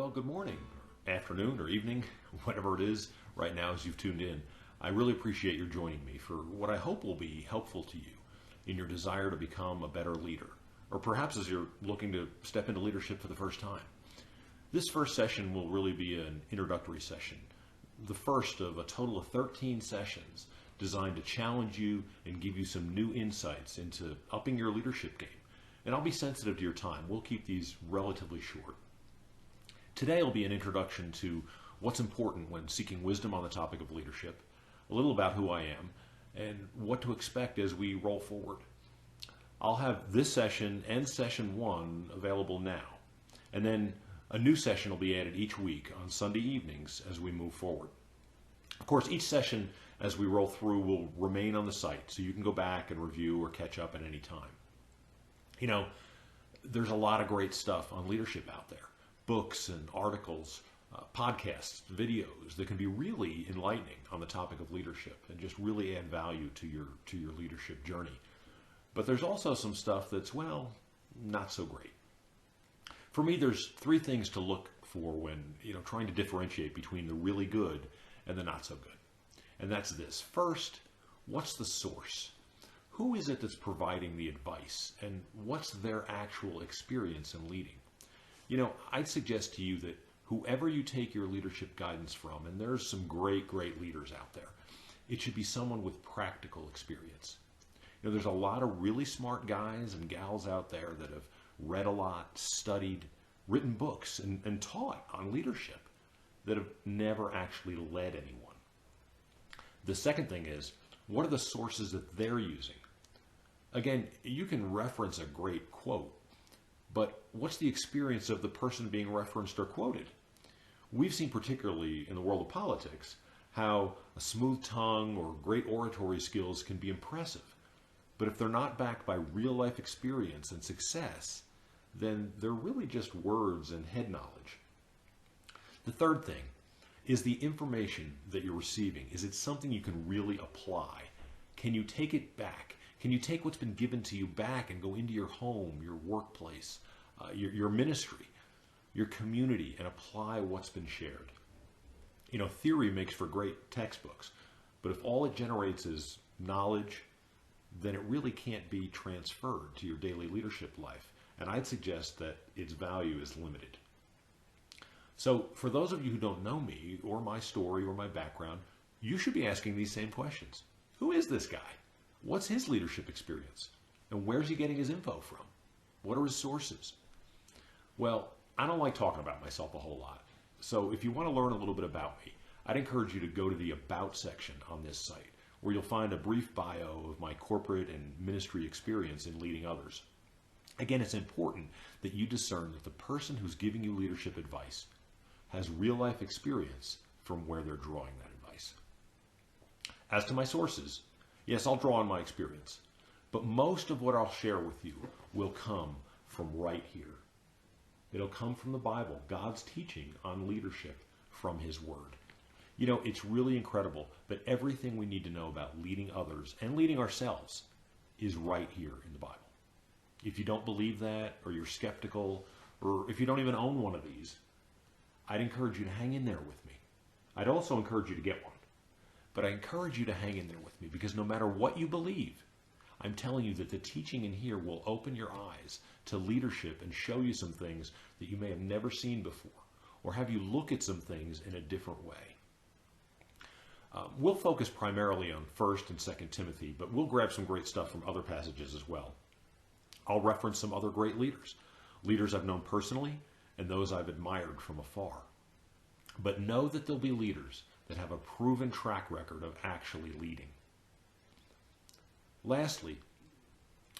Well, good morning, or afternoon, or evening, whatever it is right now as you've tuned in. I really appreciate your joining me for what I hope will be helpful to you in your desire to become a better leader, or perhaps as you're looking to step into leadership for the first time. This first session will really be an introductory session, the first of a total of 13 sessions designed to challenge you and give you some new insights into upping your leadership game. And I'll be sensitive to your time. We'll keep these relatively short. Today will be an introduction to what's important when seeking wisdom on the topic of leadership, a little about who I am, and what to expect as we roll forward. I'll have this session and session 1 available now, and then a new session will be added each week on Sunday evenings as we move forward. Of course, each session as we roll through will remain on the site, so you can go back and review or catch up at any time. You know, there's a lot of great stuff on leadership out there. Books and articles, podcasts, videos that can be really enlightening on the topic of leadership and just really add value to your leadership journey. But there's also some stuff that's, well, not so great. For me, there's 3 things to look for when, trying to differentiate between the really good and the not so good. And that's this. First, what's the source? Who is it that's providing the advice, and what's their actual experience in leading? I'd suggest to you that whoever you take your leadership guidance from, and there's some great leaders out there, it should be someone with practical experience. There's a lot of really smart guys and gals out there that have read a lot, studied, written books, and taught on leadership that have never actually led anyone. The second thing is, what are the sources that they're using? Again, you can reference a great quote, but what's the experience of the person being referenced or quoted? We've seen, particularly in the world of politics, how a smooth tongue or great oratory skills can be impressive. But if they're not backed by real life experience and success, then they're really just words and head knowledge. The third thing is the information that you're receiving. Is it something you can really apply? Can you take it back? Can you take what's been given to you back and go into your home, your workplace, your ministry, your community, and apply what's been shared? Theory makes for great textbooks, but if all it generates is knowledge, then it really can't be transferred to your daily leadership life. And I'd suggest that its value is limited. So for those of you who don't know me or my story or my background, you should be asking these same questions. Who is this guy? What's his leadership experience? And where's he getting his info from? What are his sources? Well, I don't like talking about myself a whole lot. So if you want to learn a little bit about me, I'd encourage you to go to the About section on this site, where you'll find a brief bio of my corporate and ministry experience in leading others. Again, it's important that you discern that the person who's giving you leadership advice has real life experience from where they're drawing that advice. As to my sources, yes, I'll draw on my experience, but most of what I'll share with you will come from right here. It'll come from the Bible, God's teaching on leadership from His Word. It's really incredible that everything we need to know about leading others and leading ourselves is right here in the Bible. If you don't believe that, or you're skeptical, or if you don't even own one of these, I'd encourage you to hang in there with me. I'd also encourage you to get one. But I encourage you to hang in there with me, because no matter what you believe, I'm telling you that the teaching in here will open your eyes to leadership and show you some things that you may have never seen before, or have you look at some things in a different way. We'll focus primarily on 1st and 2nd Timothy, but we'll grab some great stuff from other passages as well. I'll reference some other great leaders I've known personally and those I've admired from afar. But know that there'll be leaders that have a proven track record of actually leading. Lastly,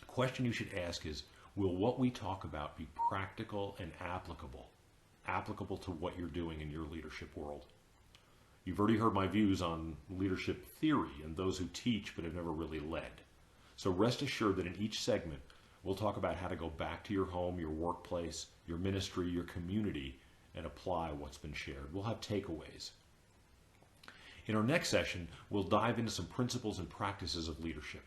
a question you should ask is, will what we talk about be practical and applicable to what you're doing in your leadership world? You've already heard my views on leadership theory and those who teach but have never really led. So rest assured that in each segment, we'll talk about how to go back to your home, your workplace, your ministry, your community, and apply what's been shared. We'll have takeaways. In our next session, we'll dive into some principles and practices of leadership.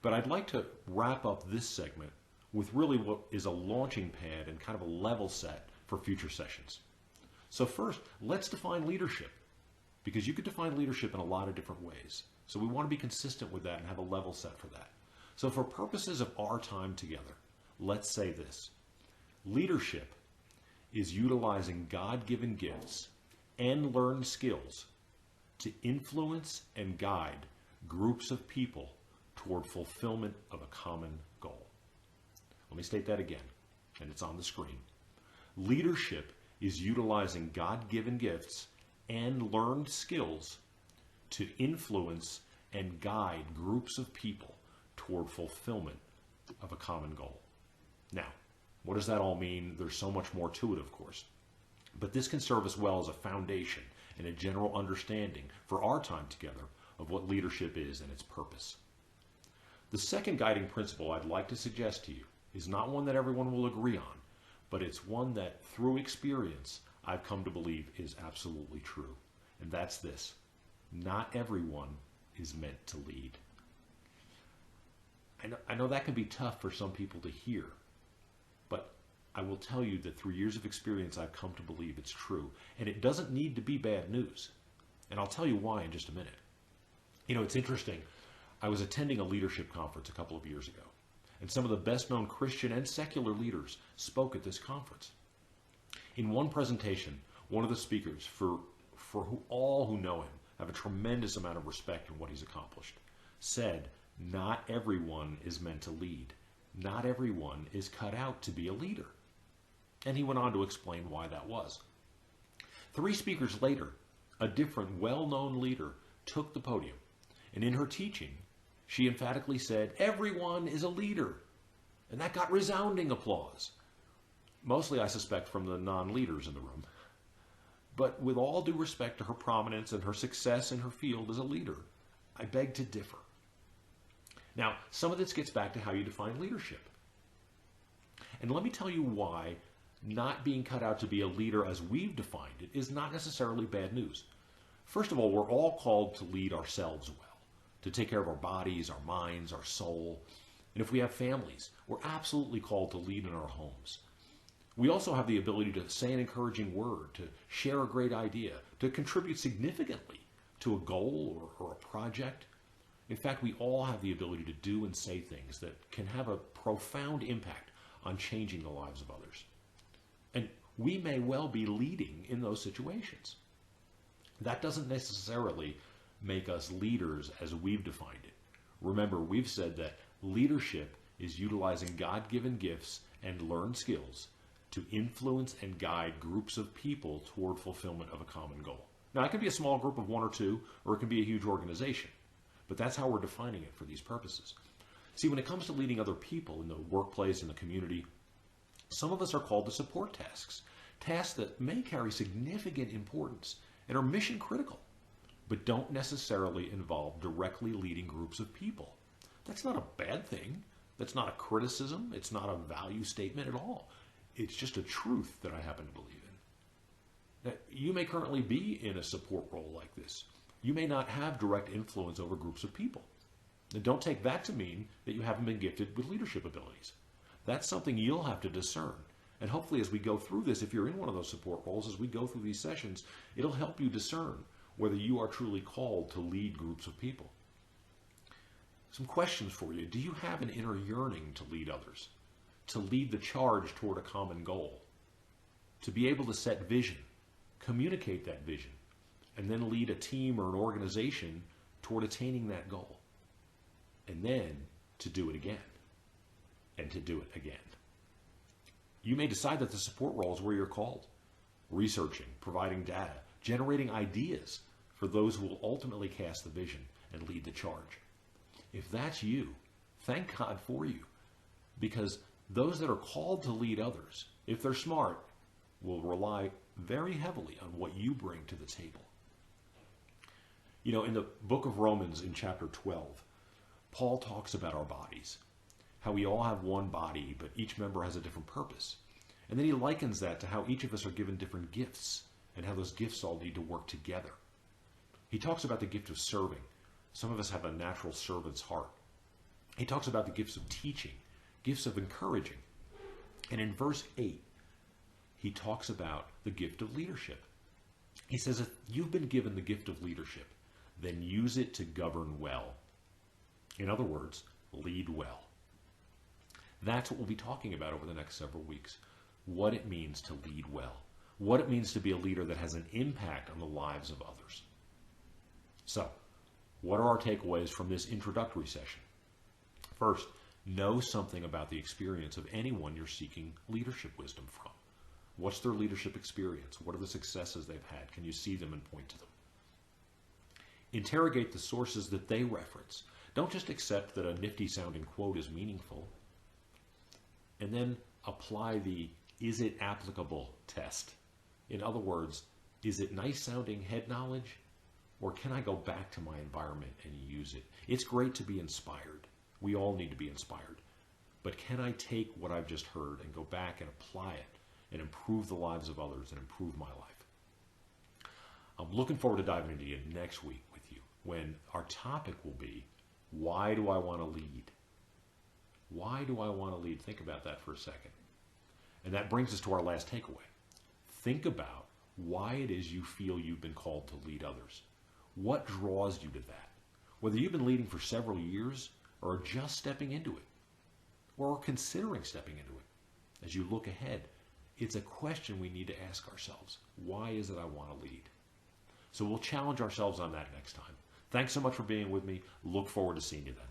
But I'd like to wrap up this segment with really what is a launching pad and kind of a level set for future sessions. So first, let's define leadership, because you could define leadership in a lot of different ways. So we want to be consistent with that and have a level set for that. So for purposes of our time together, let's say this. Leadership is utilizing God-given gifts and learned skills to influence and guide groups of people toward fulfillment of a common goal. Let me state that again, and it's on the screen. Leadership is utilizing God-given gifts and learned skills to influence and guide groups of people toward fulfillment of a common goal. Now, what does that all mean? There's so much more to it, of course. But this can serve us well as a foundation and a general understanding for our time together of what leadership is and its purpose. The second guiding principle I'd like to suggest to you is not one that everyone will agree on, but it's one that, through experience, I've come to believe is absolutely true. And that's this: not everyone is meant to lead. I know that can be tough for some people to hear, but I will tell you that through years of experience, I've come to believe it's true. And it doesn't need to be bad news. And I'll tell you why in just a minute. You know, it's interesting. I was attending a leadership conference a couple of years ago, and some of the best-known Christian and secular leaders spoke at this conference. In one presentation, one of the speakers, for all who know him, have a tremendous amount of respect in what he's accomplished, said, not everyone is meant to lead. Not everyone is cut out to be a leader. And he went on to explain why that was. 3 speakers later, a different well-known leader took the podium, and in her teaching, she emphatically said, everyone is a leader. And that got resounding applause. Mostly, I suspect, from the non-leaders in the room. But with all due respect to her prominence and her success in her field as a leader, I beg to differ. Now, some of this gets back to how you define leadership. And let me tell you why not being cut out to be a leader as we've defined it is not necessarily bad news. First of all, we're all called to lead ourselves well, to take care of our bodies, our minds, our soul. And if we have families, we're absolutely called to lead in our homes. We also have the ability to say an encouraging word, to share a great idea, to contribute significantly to a goal or a project. In fact, we all have the ability to do and say things that can have a profound impact on changing the lives of others. And we may well be leading in those situations. That doesn't necessarily make us leaders as we've defined it. Remember, we've said that leadership is utilizing God-given gifts and learned skills to influence and guide groups of people toward fulfillment of a common goal. Now, it can be a small group of 1 or 2, or it can be a huge organization. But that's how we're defining it for these purposes. See, when it comes to leading other people in the workplace, in the community, some of us are called to support tasks. Tasks that may carry significant importance and are mission critical, but don't necessarily involve directly leading groups of people. That's not a bad thing. That's not a criticism. It's not a value statement at all. It's just a truth that I happen to believe in. Now, you may currently be in a support role like this. You may not have direct influence over groups of people. And don't take that to mean that you haven't been gifted with leadership abilities. That's something you'll have to discern. And hopefully as we go through this, if you're in one of those support roles, as we go through these sessions, it'll help you discern whether you are truly called to lead groups of people. Some questions for you. Do you have an inner yearning to lead others? To lead the charge toward a common goal? To be able to set vision, communicate that vision, and then lead a team or an organization toward attaining that goal? And then to do it again, and to do it again. You may decide that the support role is where you're called, researching, providing data, generating ideas for those who will ultimately cast the vision and lead the charge. If that's you, thank God for you, because those that are called to lead others, if they're smart, will rely very heavily on what you bring to the table. You know, in the book of Romans in chapter 12, Paul talks about our bodies, how we all have one body, but each member has a different purpose. And then he likens that to how each of us are given different gifts and how those gifts all need to work together. He talks about the gift of serving. Some of us have a natural servant's heart. He talks about the gifts of teaching, gifts of encouraging. And in verse 8, he talks about the gift of leadership. He says, if you've been given the gift of leadership, then use it to govern well. In other words, lead well. That's what we'll be talking about over the next several weeks. What it means to lead well. What it means to be a leader that has an impact on the lives of others. So, what are our takeaways from this introductory session? First, know something about the experience of anyone you're seeking leadership wisdom from. What's their leadership experience? What are the successes they've had? Can you see them and point to them? Interrogate the sources that they reference. Don't just accept that a nifty sounding quote is meaningful. And then apply the is it applicable test. In other words, is it nice sounding head knowledge? Or can I go back to my environment and use it? It's great to be inspired. We all need to be inspired. But can I take what I've just heard and go back and apply it and improve the lives of others and improve my life? I'm looking forward to diving into it next week with you when our topic will be, why do I want to lead? Why do I want to lead? Think about that for a second. And that brings us to our last takeaway. Think about why it is you feel you've been called to lead others. What draws you to that? Whether you've been leading for several years or are just stepping into it or are considering stepping into it. As you look ahead, it's a question we need to ask ourselves. Why is it I want to lead? So we'll challenge ourselves on that next time. Thanks so much for being with me. Look forward to seeing you then.